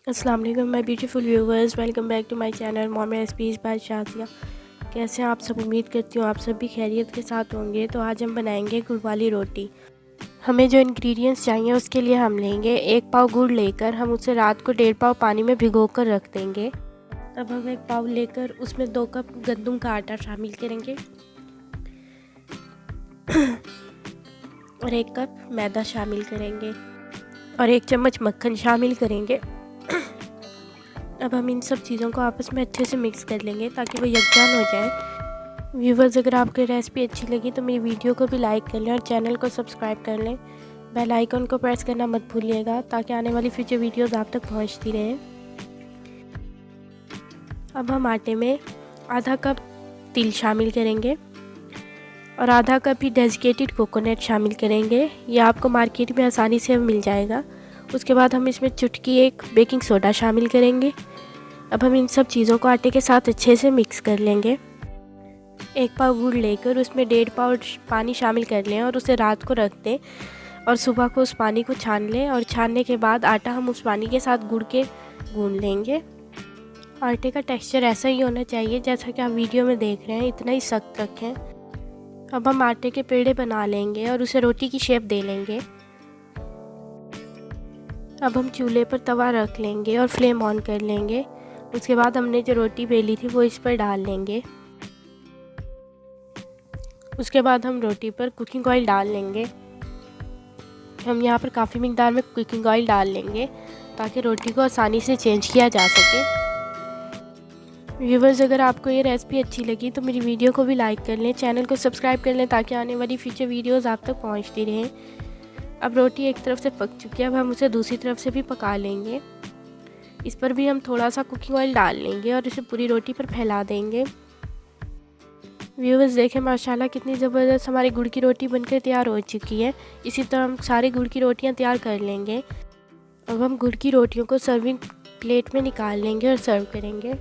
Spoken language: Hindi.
अस्सलाम वालेकुम my beautiful viewers, welcome back to my channel mom recipes by Shazia. कैसे हैं आप सब? उम्मीद करती हूँ आप सब भी खैरियत के साथ होंगे। तो आज हम बनाएंगे गुड़ वाली रोटी। हमें जो इंग्रेडिएंट्स चाहिए उसके लिए हम लेंगे 1 पाव गुड़ लेकर हम उसे रात को 1.5 पाव पानी में भिगो कर रख देंगे। अब हम 1 पाव लेकर उसमें 2 कप गंदम का आटा शामिल करेंगे और 1 कप मैदा शामिल करेंगे और 1 चम्मच मक्खन शामिल करेंगे। अब हम इन सब चीज़ों को आपस में अच्छे से मिक्स कर लेंगे ताकि वो यकजान हो जाए। व्यूवर्स, अगर आपको रेसिपी अच्छी लगी तो मेरी वीडियो को भी लाइक कर लें और चैनल को सब्सक्राइब कर लें। बेल आइकन को प्रेस करना मत भूलिएगा ताकि आने वाली फ्यूचर वीडियोस आप तक पहुंचती रहें। अब हम आटे में आधा कप तिल शामिल करेंगे और आधा कप ही डेसिकेटेड कोकोनट शामिल करेंगे। ये आपको मार्केट में आसानी से मिल जाएगा। उसके बाद हम इसमें चुटकी 1 बेकिंग सोडा शामिल करेंगे। अब हम इन सब चीज़ों को आटे के साथ अच्छे से मिक्स कर लेंगे। 1 पाव गुड़ लेकर उसमें 1.5 पाव पानी शामिल कर लें और उसे रात को रख दें और सुबह को उस पानी को छान लें और छानने के बाद आटा हम उस पानी के साथ गुड़ के गूंद लेंगे। आटे का टेक्सचर ऐसा ही होना चाहिए जैसा कि आप वीडियो में देख रहे हैं, इतना ही सख्त रखें। अब हम आटे के पेड़े बना लेंगे और उसे रोटी की शेप दे लेंगे। अब हम चूल्हे पर तवा रख लेंगे और फ्लेम ऑन कर लेंगे। उसके बाद हमने जो रोटी बेली थी वो इस पर डाल लेंगे। उसके बाद हम रोटी पर कुकिंग ऑयल डाल लेंगे। हम यहाँ पर काफ़ी मिकदार में कुकिंग ऑयल डाल लेंगे ताकि रोटी को आसानी से चेंज किया जा सके। व्यूवर्स, अगर आपको ये रेसिपी अच्छी लगी तो मेरी वीडियो को भी लाइक कर लें, चैनल को सब्सक्राइब कर लें ताकि आने वाली फ्यूचर वीडियोज़ आप तक पहुँचती रहें। अब रोटी एक तरफ से पक चुकी है, अब हम उसे दूसरी तरफ से भी पका लेंगे। इस पर भी हम थोड़ा सा कुकिंग ऑयल डाल लेंगे और इसे पूरी रोटी पर फैला देंगे। व्यूवर्स, देखें माशाल्लाह कितनी ज़बरदस्त हमारी गुड़ की रोटी बनकर तैयार हो चुकी है। इसी तरह हम सारी गुड़ की रोटियां तैयार कर लेंगे। अब हम गुड़ की रोटियों को सर्विंग प्लेट में निकाल लेंगे और सर्व करेंगे।